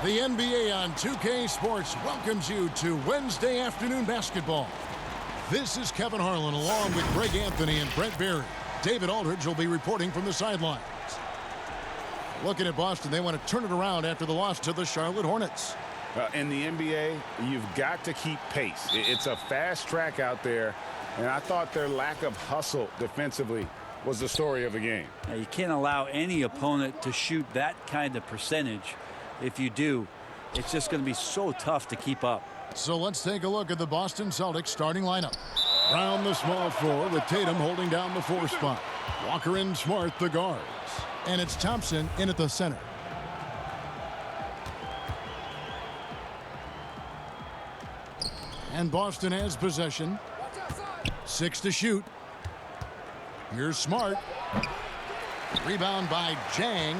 The NBA on 2K Sports welcomes you to Wednesday afternoon basketball. This is Kevin Harlan along with Greg Anthony and Brent Berry. David Aldridge will be reporting from the sidelines. Looking at Boston, they want to turn it around after the loss to the Charlotte Hornets. In the NBA, you've got to keep pace. It's a fast track out there, and I thought their lack of hustle defensively was the story of the game. Now, you can't allow any opponent to shoot that kind of percentage. If you do, it's just going to be so tough to keep up. So let's take a look at the Boston Celtics starting lineup. Brown the small forward with Tatum holding down the 4 spot. Walker and Smart the guards. And it's Thompson in at the center. And Boston has possession. 6 to shoot. Here's Smart. Rebound by Jang.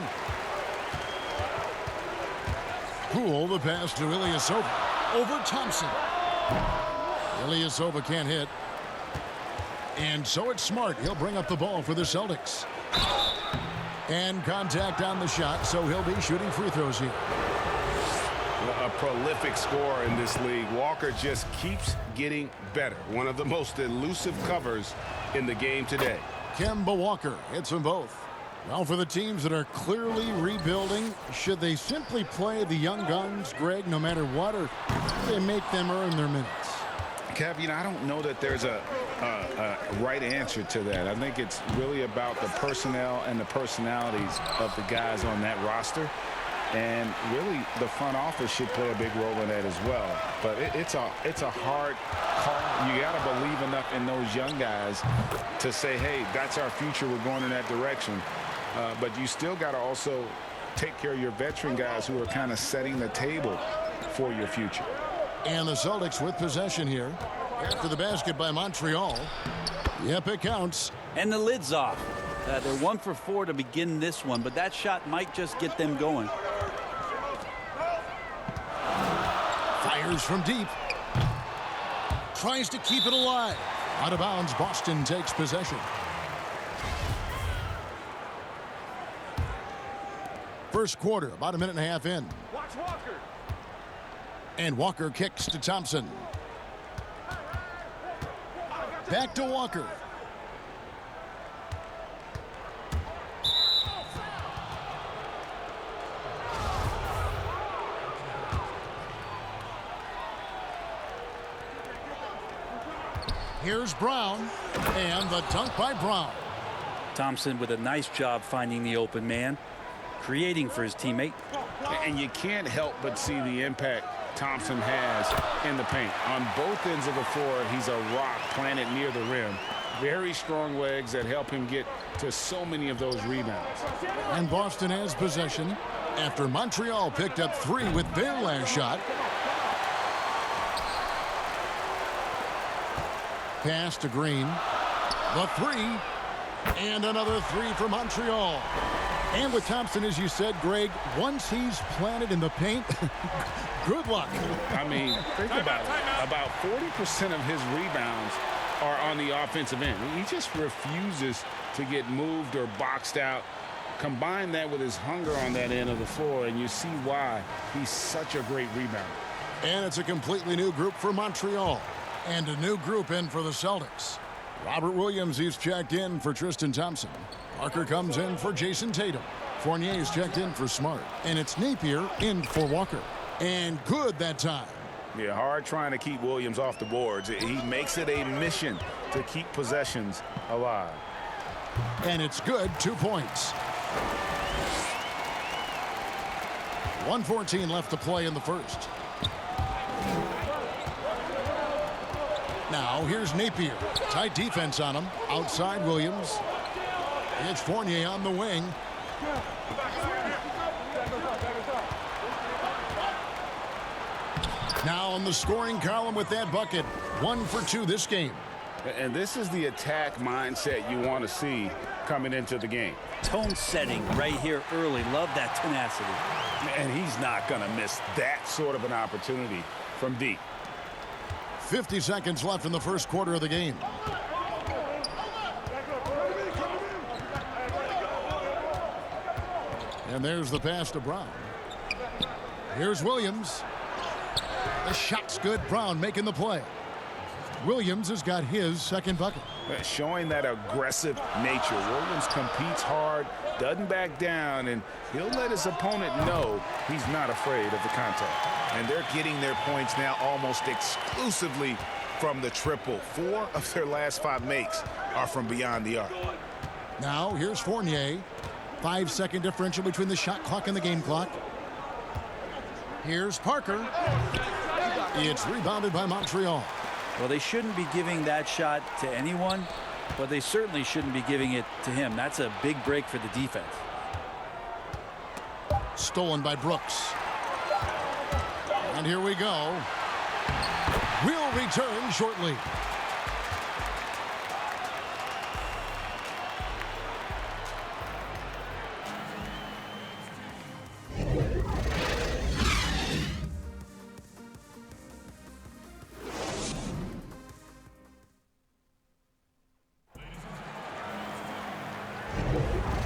Poole, the pass to Ilyasova. Over Thompson. Ilyasova can't hit. And so it's Smart. He'll bring up the ball for the Celtics. And contact on the shot, so he'll be shooting free throws here. A prolific scorer in this league. Walker just keeps getting better. One of the most elusive covers in the game today. Kemba Walker hits them both. Well, for the teams that are clearly rebuilding, should they simply play the young guns, Greg, no matter what, or do they make them earn their minutes? Kev, I don't know that there's a right answer to that. I think it's really about the personnel and the personalities of the guys on that roster. And really, the front office should play a big role in that as well. But it's a hard call. You got to believe enough in those young guys to say, hey, that's our future. We're going in that direction. But you still got to also take care of your veteran guys who are kind of setting the table for your future. And the Celtics with possession here. After the basket by Montreal. Yep, it counts. And the lid's off. They're 1 for 4 to begin this one, but that shot might just get them going. Fires from deep. Tries to keep it alive. Out of bounds, Boston takes possession. First quarter, about a minute and a half in. Watch Walker. And Walker kicks to Thompson. Back to Walker. Here's Brown, and the dunk by Brown. Thompson with a nice job finding the open man, creating for his teammate. And you can't help but see the impact Thompson has in the paint. On both ends of the floor, he's a rock planted near the rim. Very strong legs that help him get to so many of those rebounds. And Boston has possession after Montreal picked up 3 with their last shot. Pass to Green. The 3. And another 3 for Montreal. And with Thompson, as you said, Greg, once he's planted in the paint, good luck. I mean, think about it. About 40% of his rebounds are on the offensive end. He just refuses to get moved or boxed out. Combine that with his hunger on that end of the floor, and you see why he's such a great rebounder. And it's a completely new group for Montreal. And a new group in for the Celtics. Robert Williams, he's checked in for Tristan Thompson. Parker comes in for Jason Tatum. Fournier's checked in for Smart. And it's Napier in for Walker. And good that time. Yeah, hard trying to keep Williams off the boards. He makes it a mission to keep possessions alive. And it's good, 2 points. 1:14 left to play in the first. Now here's Napier. Tight defense on him. Outside Williams. It's Fournier on the wing. Now on the scoring column with that bucket. 1 for 2 this game. And this is the attack mindset you want to see coming into the game. Tone setting right here early. Love that tenacity. And he's not going to miss that sort of an opportunity from deep. 50 seconds left in the first quarter of the game. And there's the pass to Brown. Here's Williams. The shot's good. Brown making the play. Williams has got his second bucket. Showing that aggressive nature. Williams competes hard, doesn't back down, and he'll let his opponent know he's not afraid of the contact. And they're getting their points now almost exclusively from the triple. 4 of their last 5 makes are from beyond the arc. Now here's Fournier. 5-second differential between the shot clock and the game clock. Here's Parker. It's rebounded by Montreal. Well, they shouldn't be giving that shot to anyone, but they certainly shouldn't be giving it to him. That's a big break for the defense. Stolen by Brooks. And here we go. We'll return shortly.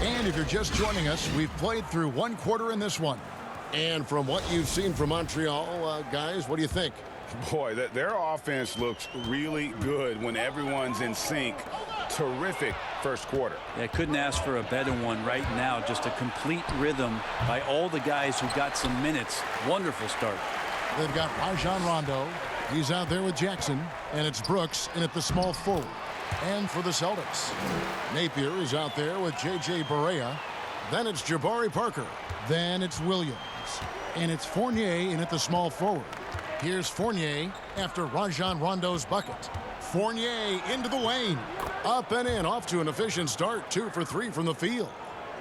And if you're just joining us, we've played through 1 quarter in this one. And from what you've seen from Montreal, guys, what do you think? Boy, their offense looks really good when everyone's in sync. Terrific first quarter. Yeah, couldn't ask for a better one right now. Just a complete rhythm by all the guys who got some minutes. Wonderful start. They've got Rajon Rondo. He's out there with Jackson. And it's Brooks in at the small forward. And for the Celtics, Napier is out there with J.J. Barea. Then it's Jabari Parker. Then it's Williams. And it's Fournier in at the small forward. Here's Fournier after Rajon Rondo's bucket. Fournier into the lane. Up and in, off to an efficient start. 2 for 3 from the field.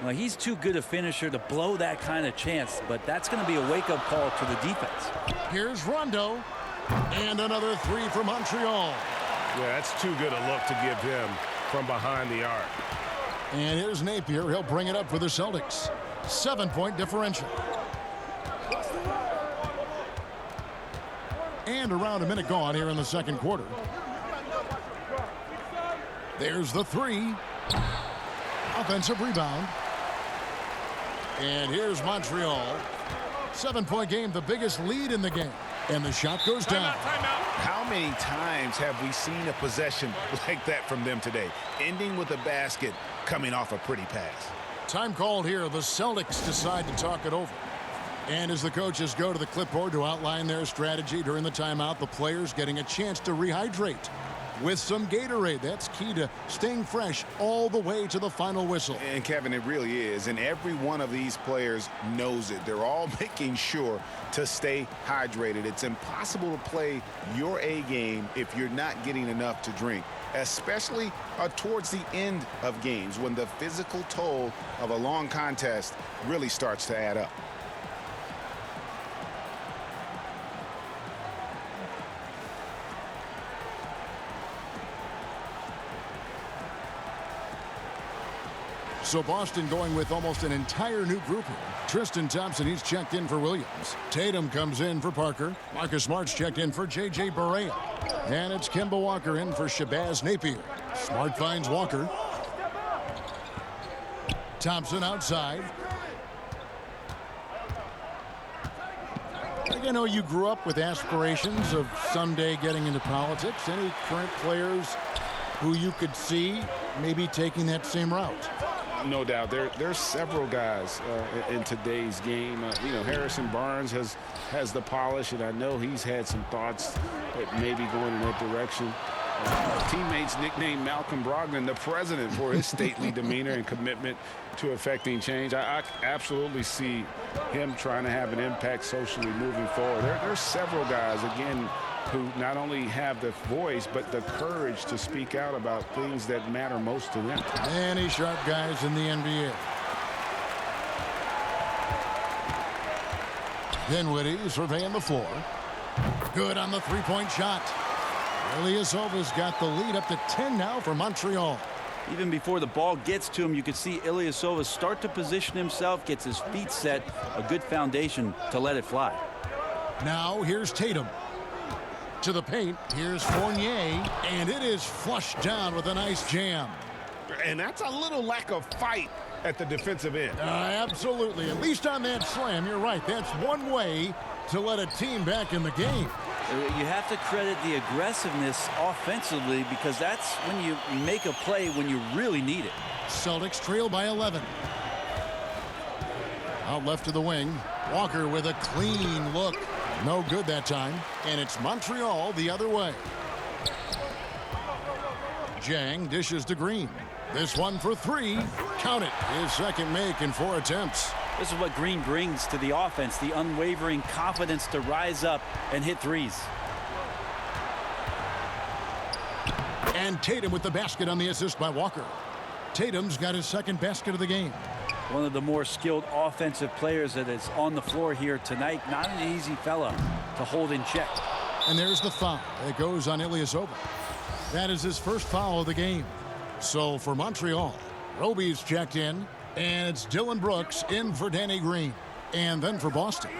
Well, he's too good a finisher to blow that kind of chance, but that's going to be a wake-up call to the defense. Here's Rondo. And another 3 from Montreal. Yeah, that's too good a look to give him from behind the arc. And here's Napier. He'll bring it up for the Celtics. 7-point differential. And around a minute gone here in the second quarter. There's the 3. Offensive rebound. And here's Montreal. 7-point game, the biggest lead in the game. And the shot goes down. How many times have we seen a possession like that from them today? Ending with a basket, coming off a pretty pass. Time called here. The Celtics decide to talk it over. And as the coaches go to the clipboard to outline their strategy during the timeout, the players getting a chance to rehydrate with some Gatorade. That's key to staying fresh all the way to the final whistle. And Kevin, it really is. And every one of these players knows it. They're all making sure to stay hydrated. It's impossible to play your A game if you're not getting enough to drink, especially towards the end of games when the physical toll of a long contest really starts to add up. So Boston going with almost an entire new group here. Tristan Thompson, he's checked in for Williams. Tatum comes in for Parker. Marcus Smart's checked in for J.J. Barea. And it's Kemba Walker in for Shabazz Napier. Smart finds Walker. Thompson outside. I know you grew up with aspirations of someday getting into politics. Any current players who you could see maybe taking that same route? No doubt. There's several guys in today's game. Harrison Barnes has the polish, and I know he's had some thoughts that maybe going in that direction. Teammates nicknamed Malcolm Brogdon the president for his stately demeanor and commitment to affecting change. I absolutely see him trying to have an impact socially moving forward. There's several guys, again, who not only have the voice but the courage to speak out about things that matter most to them. Many sharp guys in the NBA. Dinwiddie surveying the floor. Good on the three-point shot. Ilyasova's got the lead up to 10 now for Montreal. Even before the ball gets to him, you could see Ilyasova start to position himself, gets his feet set, a good foundation to let it fly. Now here's Tatum. To the paint, here's Fournier, and it is flushed down with a nice jam. And that's a little lack of fight at the defensive end. Absolutely. At least on that slam, you're right. That's one way to let a team back in the game. You have to credit the aggressiveness offensively because that's when you make a play when you really need it. Celtics trail by 11. Out left to the wing. Walker with a clean look. No good that time. And it's Montreal the other way. Jang dishes to Green. This one for three. Count it. His second make in 4 attempts. This is what Green brings to the offense, the unwavering confidence to rise up and hit threes. And Tatum with the basket on the assist by Walker. Tatum's got his second basket of the game. One of the more skilled offensive players that is on the floor here tonight. Not an easy fella to hold in check. And there's the foul. It goes on Ilyasova. That is his first foul of the game. So for Montreal, Roby's checked in. And it's Dylan Brooks in for Danny Green. And then for Boston,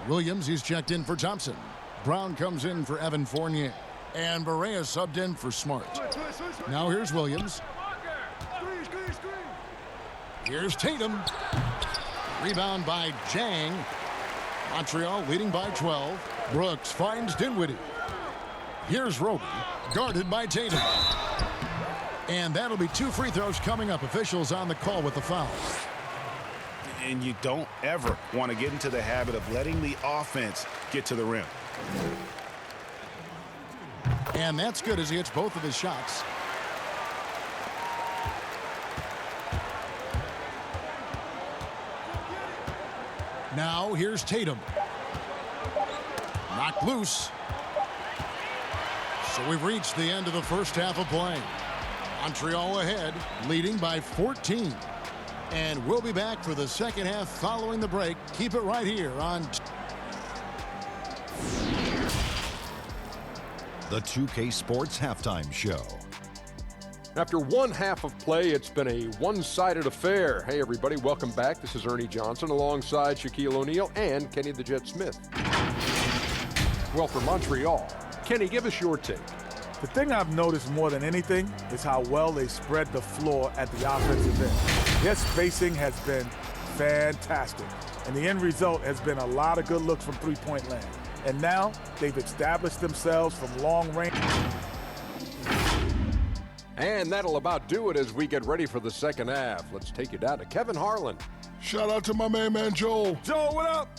Williams, he's checked in for Thompson. Brown comes in for Evan Fournier. And Barea subbed in for Smart. Now here's Williams. Here's Tatum. Rebound by Jang. Montreal leading by 12. Brooks finds Dinwiddie. Here's Roby, guarded by Tatum. And that'll be 2 free throws coming up. Officials on the call with the foul. And you don't ever want to get into the habit of letting the offense get to the rim. And that's good as he hits both of his shots. Now here's Tatum. Knocked loose. So we've reached the end of the first half of play. Montreal ahead, leading by 14. And we'll be back for the second half following the break. Keep it right here on the 2K Sports Halftime Show. After one half of play, it's been a one-sided affair. Hey, everybody, welcome back. This is Ernie Johnson alongside Shaquille O'Neal and Kenny the Jet Smith. Well, for Montreal, Kenny, give us your take. The thing I've noticed more than anything is how well they spread the floor at the offensive end. Their spacing has been fantastic, and the end result has been a lot of good looks from three-point land. And now they've established themselves from long range. And that'll about do it as we get ready for the second half. Let's take you down to Kevin Harlan. Shout out to my man Joel. Joe, what up?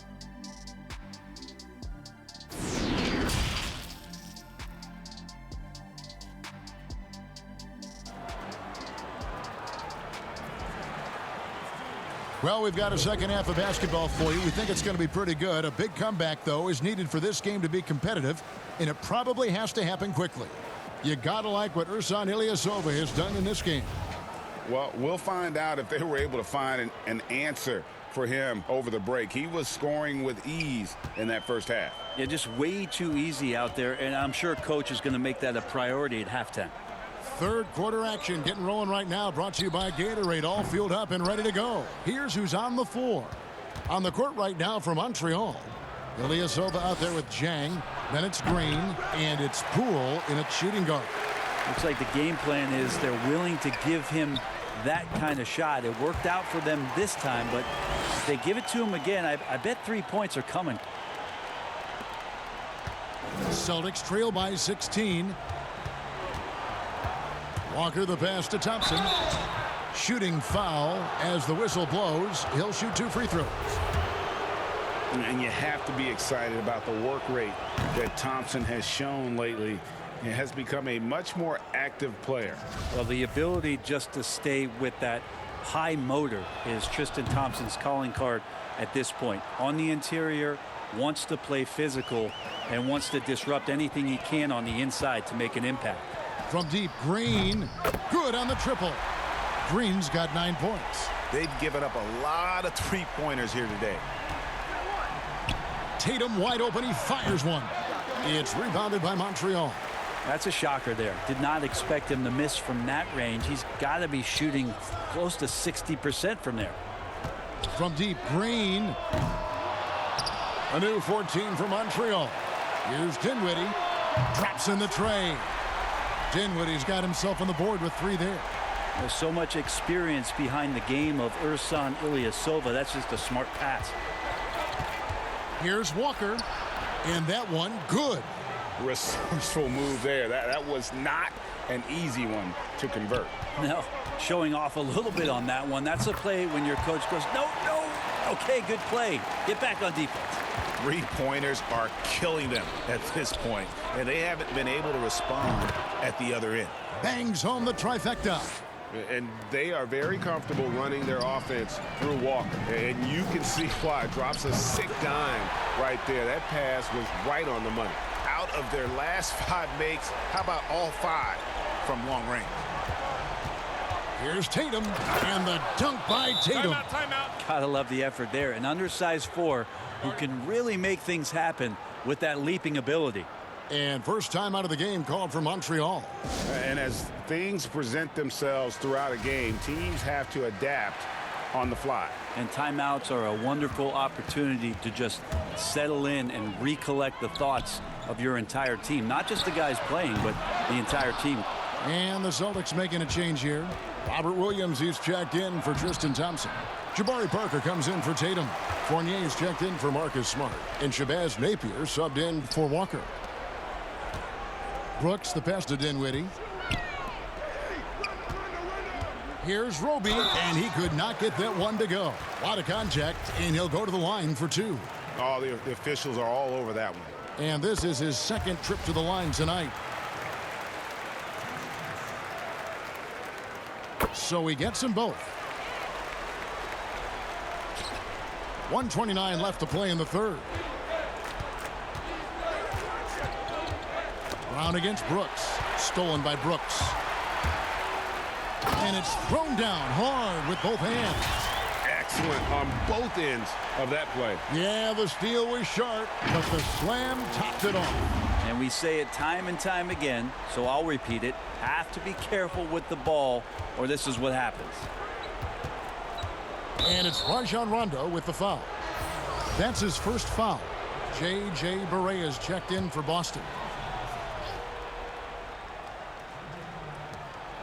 Well, we've got a second half of basketball for you. We think it's going to be pretty good. A big comeback, though, is needed for this game to be competitive, and it probably has to happen quickly. You got to like what Ersan Ilyasova has done in this game. Well, we'll find out if they were able to find an answer for him over the break. He was scoring with ease in that first half. Yeah, just way too easy out there, and I'm sure coach is going to make that a priority at halftime. Third quarter action getting rolling right now, brought to you by Gatorade, all fueled up and ready to go. Here's who's on the floor. On the court right now for Montreal, Ilyasova out there with Jang, then it's Green, and it's Poole in a shooting guard. Looks like the game plan is they're willing to give him that kind of shot. It worked out for them this time, but if they give it to him again, I bet 3 points are coming. Celtics trail by 16. Walker the pass to Thompson. Shooting foul as the whistle blows. He'll shoot 2 free throws. And you have to be excited about the work rate that Thompson has shown lately. He has become a much more active player. Well, the ability just to stay with that high motor is Tristan Thompson's calling card at this point. On the interior, wants to play physical and wants to disrupt anything he can on the inside to make an impact. From deep, Green, good on the triple. Green's got 9 points. They've given up a lot of three-pointers here today. Tatum wide open, he fires one. It's rebounded by Montreal. That's a shocker there. Did not expect him to miss from that range. He's got to be shooting close to 60% from there. From deep, Green. A new 14 for Montreal. Here's Dinwiddie. Drops in the tray. Dinwiddie's got himself on the board with 3 there. There's so much experience behind the game of Ersan Ilyasova. That's just a smart pass. Here's Walker, and that one good. Resourceful move there. That was not an easy one to convert. No, showing off a little bit on that one. That's a play when your coach goes, no, no. Okay, good play. Get back on defense. Three-pointers are killing them at this point, and they haven't been able to respond at the other end. Bangs home the trifecta. And they are very comfortable running their offense through Walker. And you can see why. Drops a sick dime right there. That pass was right on the money. Out of their last 5 makes, how about all 5 from long range? Here's Tatum, and the dunk by Tatum. Timeout. Gotta love the effort there. An undersized 4 who can really make things happen with that leaping ability. And first time out of the game called for Montreal. And as things present themselves throughout a game, teams have to adapt on the fly. And timeouts are a wonderful opportunity to just settle in and recollect the thoughts of your entire team. Not just the guys playing, but the entire team. And the Celtics making a change here. Robert Williams, he's checked in for Tristan Thompson. Jabari Parker comes in for Tatum. Fournier's checked in for Marcus Smart. And Shabazz Napier subbed in for Walker. Brooks, the pass to Dinwiddie. Here's Roby, and he could not get that one to go. A lot of contact, and he'll go to the line for 2. Oh, the officials are all over that one. And this is his second trip to the line tonight. So he gets them both. 1:29 left to play in the third. Brown against Brooks. Stolen by Brooks. And it's thrown down hard with both hands. Excellent on both ends of that play. Yeah, the steal was sharp, but the slam topped it off. And we say it time and time again, so I'll repeat it. Have to be careful with the ball, or this is what happens. And it's Rajon Rondo with the foul. That's his first foul. J.J. Barea checked in for Boston.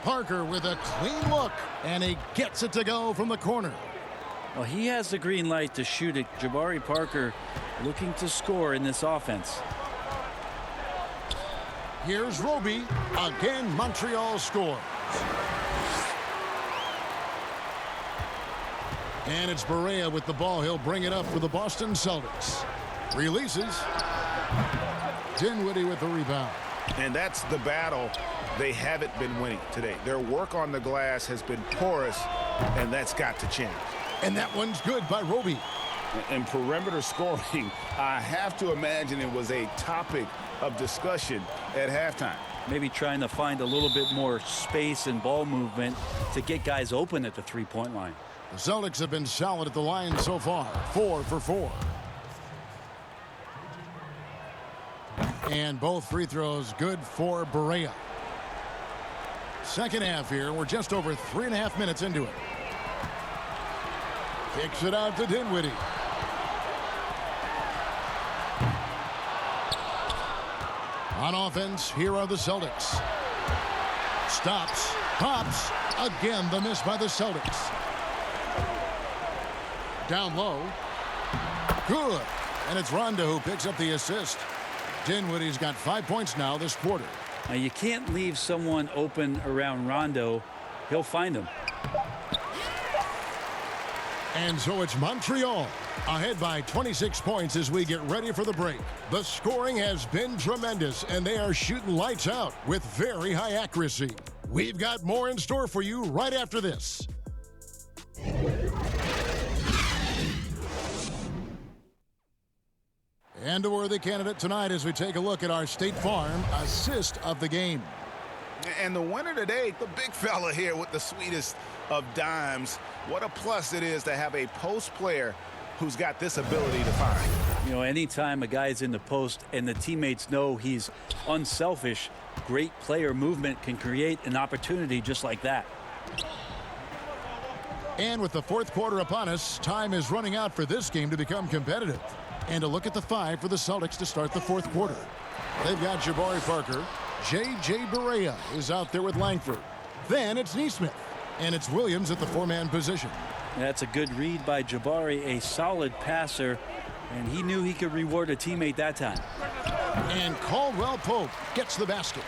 Parker with a clean look, and he gets it to go from the corner. Well, he has the green light to shoot it. Jabari Parker looking to score in this offense. Here's Roby. Again, Montreal scores. And it's Barea with the ball. He'll bring it up for the Boston Celtics. Releases. Dinwiddie with the rebound. And that's the battle they haven't been winning today. Their work on the glass has been porous, and that's got to change. And that one's good by Roby. And perimeter scoring, I have to imagine it was a topic of discussion at halftime. Maybe trying to find a little bit more space and ball movement to get guys open at the three-point line. The Celtics have been solid at the line so far. 4 for 4. And both free throws good for Barea. Second half here. We're just over 3.5 minutes into it. Kicks it out to Dinwiddie. On offense, here are the Celtics. Stops, pops. Again, the miss by the Celtics. Down low. Good. And it's Rondo who picks up the assist. Dinwiddie's got 5 points now this quarter. Now, you can't leave someone open around Rondo. He'll find them. And so it's Montreal ahead by 26 points as we get ready for the break. The scoring has been tremendous, and they are shooting lights out with very high accuracy. We've got more in store for you right after this. And a worthy candidate tonight as we take a look at our State Farm assist of the game. And the winner today, the big fella here with the sweetest of dimes. What a plus it is to have a post player who's got this ability to find. You know, anytime a guy's in the post and the teammates know he's unselfish, great player movement can create an opportunity just like that. And with the fourth quarter upon us, time is running out for this game to become competitive. And a look at the 5 for the Celtics to start the fourth quarter. They've got Jabari Parker. J.J. Barea is out there with Langford. Then it's Nesmith. And it's Williams at the four-man position. That's a good read by Jabari, a solid passer, and he knew he could reward a teammate that time. And Caldwell Pope gets the basket.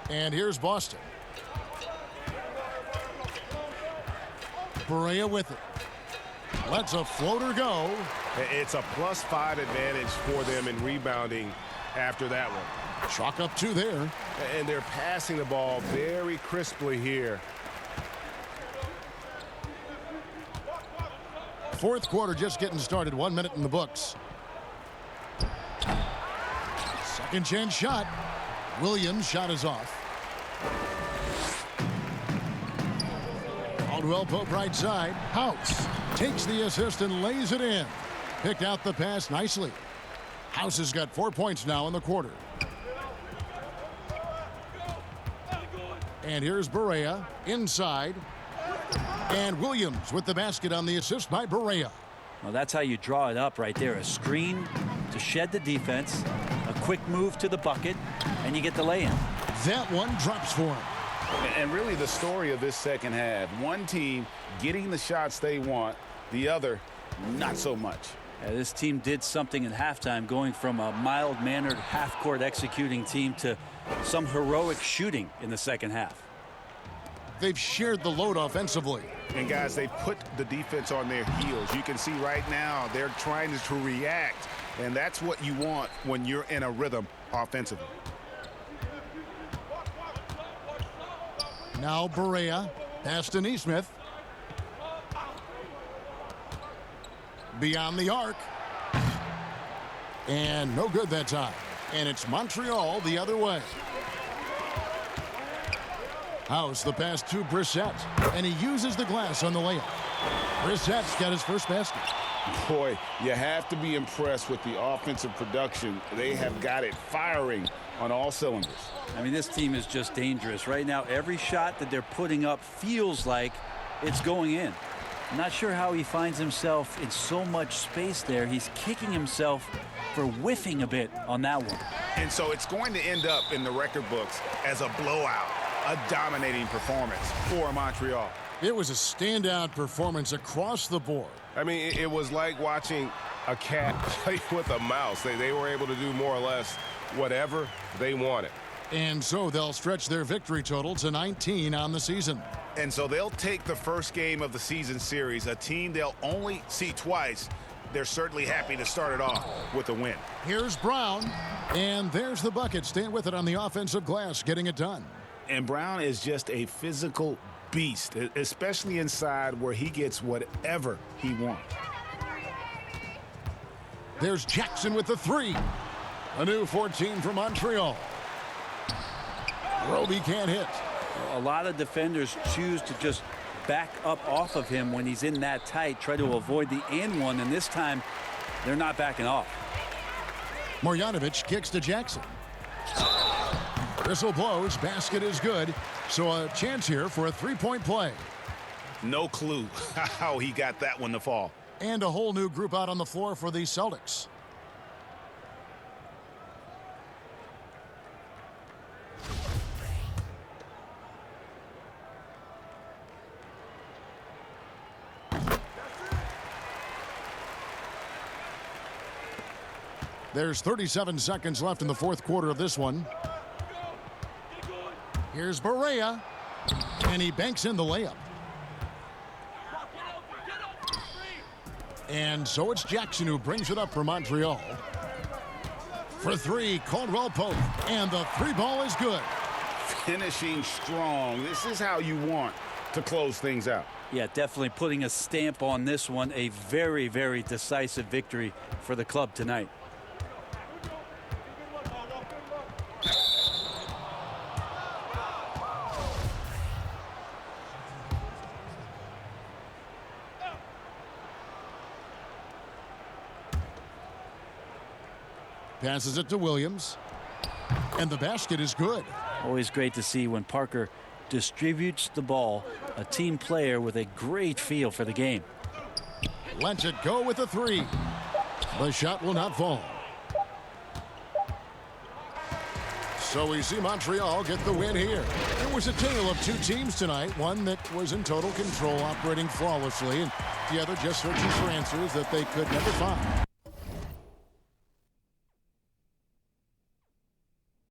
And here's Boston. Barea with it. Lets a floater go. It's a +5 advantage for them in rebounding after that one. Chalk up 2 there. And they're passing the ball very crisply here. Fourth quarter just getting started. 1 minute in the books. Second chance shot. Williams' shot is off. Caldwell Pope right side. House takes the assist and lays it in. Picked out the pass nicely. House has got 4 points now in the quarter. And here's Barea inside. And Williams with the basket on the assist by Barea. Well, that's how you draw it up right there. A screen to shed the defense, a quick move to the bucket, and you get the lay-in. That one drops for him. And really the story of this second half, one team getting the shots they want, the other not so much. This team did something in halftime, going from a mild-mannered half-court executing team to some heroic shooting in the second half. They've shared the load offensively. And guys, they put the defense on their heels. You can see right now they're trying to react, and that's what you want when you're in a rhythm offensively. Now Barea, pass to Nesmith. Beyond the arc. And no good that time. And it's Montreal the other way. House the pass to Brissett. And he uses the glass on the layup. Brissett's got his first basket. Boy, you have to be impressed with the offensive production. They have got it firing on all cylinders. I mean, this team is just dangerous. Right now, every shot that they're putting up feels like it's going in. I'm not sure how he finds himself in so much space there. He's kicking himself for whiffing a bit on that one. And so it's going to end up in the record books as a blowout, a dominating performance for Montreal. It was a standout performance across the board. I mean, it was like watching a cat play with a mouse. They were able to do more or less whatever they wanted. And so they'll stretch their victory total to 19 on the season. And so they'll take the first game of the season series, a team they'll only see twice. They're certainly happy to start it off with a win. Here's Brown, and there's the bucket. Staying with it on the offensive glass, getting it done. And Brown is just a physical beast, especially inside where he gets whatever he wants. There's Jackson with the 3. A new 14 for Montreal. Roby can't hit. A lot of defenders choose to just back up off of him when he's in that tight, try to avoid the and one, and this time they're not backing off. Marjanovic kicks to Jackson. Whistle blows, basket is good, so a chance here for a three-point play. No clue how he got that one to fall. And a whole new group out on the floor for the Celtics. There's 37 seconds left in the fourth quarter of this one. Here's Barea, and he banks in the layup. And so it's Jackson who brings it up for Montreal. For 3, Caldwell Pope, and the 3 ball is good. Finishing strong. This is how you want to close things out. Yeah, definitely putting a stamp on this one. A very, very decisive victory for the club tonight. Passes it to Williams. And the basket is good. Always great to see when Parker distributes the ball, a team player with a great feel for the game. Lets it go with a 3. The shot will not fall. So we see Montreal get the win here. It was a tale of two teams tonight, one that was in total control, operating flawlessly, and the other just searching for answers that they could never find.